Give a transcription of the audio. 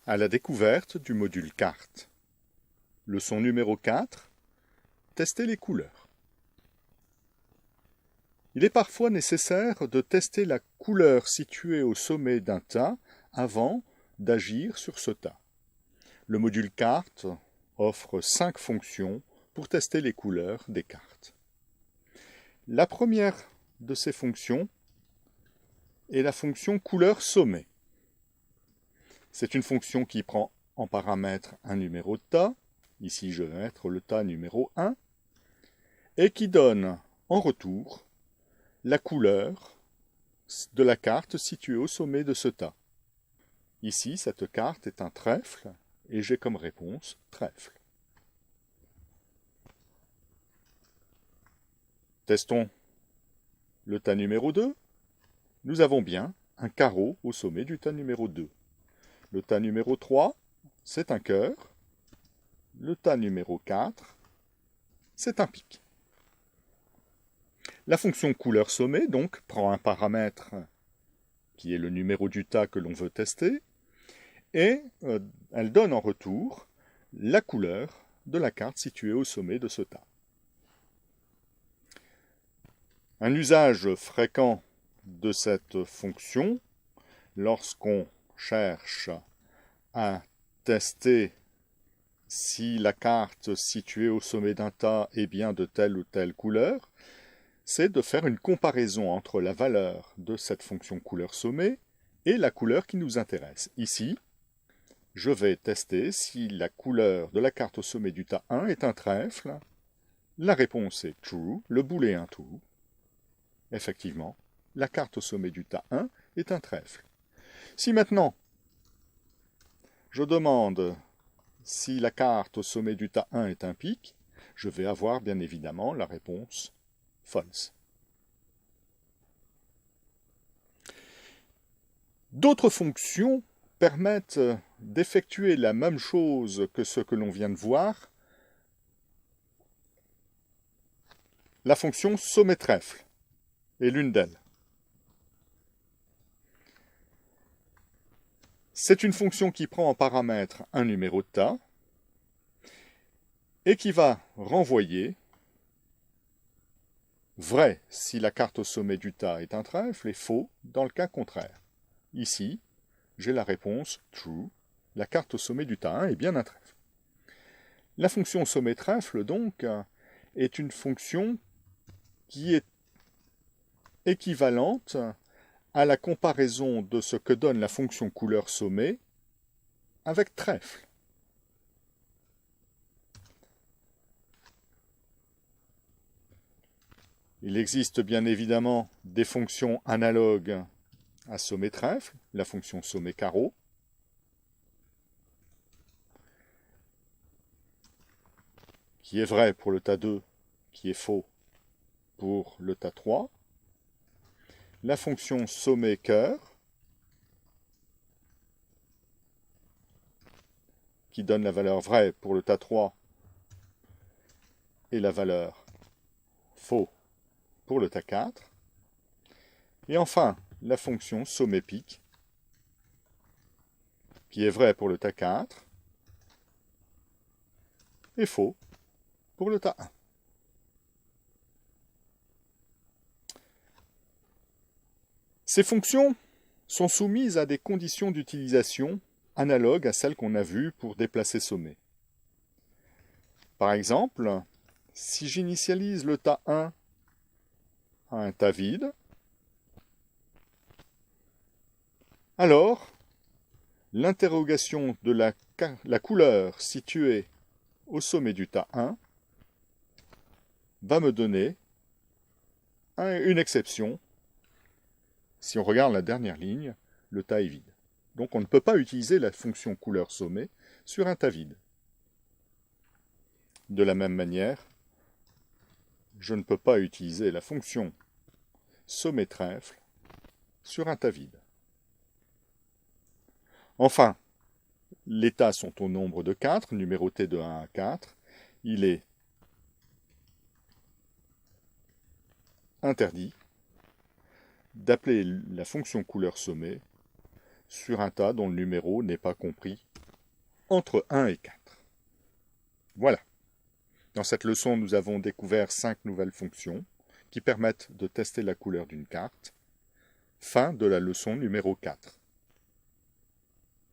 À la découverte du module carte. Leçon numéro 4. Tester les couleurs. Il est parfois nécessaire de tester la couleur située au sommet d'un tas avant d'agir sur ce tas. Le module carte offre 5 fonctions pour tester les couleurs des cartes. La première de ces fonctions est la fonction couleur sommet. C'est une fonction qui prend en paramètre un numéro de tas, ici je vais mettre le tas numéro 1, et qui donne en retour la couleur de la carte située au sommet de ce tas. Ici, cette carte est un trèfle, et j'ai comme réponse trèfle. Testons le tas numéro 2. Nous avons bien un carreau au sommet du tas numéro 2. Le tas numéro 3, c'est un cœur. Le tas numéro 4, c'est un pic. La fonction couleur sommet, donc, prend un paramètre qui est le numéro du tas que l'on veut tester, et elle donne en retour la couleur de la carte située au sommet de ce tas. Un usage fréquent de cette fonction, lorsqu'on cherche à tester si la carte située au sommet d'un tas est bien de telle ou telle couleur, c'est de faire une comparaison entre la valeur de cette fonction couleur sommet et la couleur qui nous intéresse. Ici, je vais tester si la couleur de la carte au sommet du tas 1 est un trèfle. La réponse est true, le boulet est un true. Effectivement, la carte au sommet du tas 1 est un trèfle. Si maintenant, je demande si la carte au sommet du tas 1 est un pic, je vais avoir bien évidemment la réponse false. D'autres fonctions permettent d'effectuer la même chose que ce que l'on vient de voir. La fonction sommet-trèfle est l'une d'elles. C'est une fonction qui prend en paramètre un numéro de tas et qui va renvoyer vrai si la carte au sommet du tas est un trèfle et faux dans le cas contraire. Ici, j'ai la réponse true, la carte au sommet du tas 1 est bien un trèfle. La fonction sommet-trèfle, donc, est une fonction qui est équivalente à la comparaison de ce que donne la fonction couleur sommet avec trèfle. Il existe bien évidemment des fonctions analogues à sommet-trèfle, la fonction sommet-carreau, qui est vrai pour le tas 2, qui est faux pour le tas 3, la fonction sommet-cœur, qui donne la valeur vraie pour le tas 3 et la valeur faux pour le tas 4, et enfin la fonction sommet-pic, qui est vrai pour le tas 4 et faux pour le tas 1. Ces fonctions sont soumises à des conditions d'utilisation analogues à celles qu'on a vues pour déplacer sommet. Par exemple, si j'initialise le tas 1 à un tas vide, alors l'interrogation de la couleur située au sommet du tas 1 va me donner une exception. Si on regarde la dernière ligne, le tas est vide. Donc on ne peut pas utiliser la fonction couleur sommet sur un tas vide. De la même manière, je ne peux pas utiliser la fonction sommet-trèfle sur un tas vide. Enfin, les tas sont au nombre de 4, numérotés de 1 à 4. Il est interdit d'appeler la fonction couleur sommet sur un tas dont le numéro n'est pas compris entre 1 et 4. Voilà. Dans cette leçon, nous avons découvert 5 nouvelles fonctions qui permettent de tester la couleur d'une carte. Fin de la leçon numéro 4.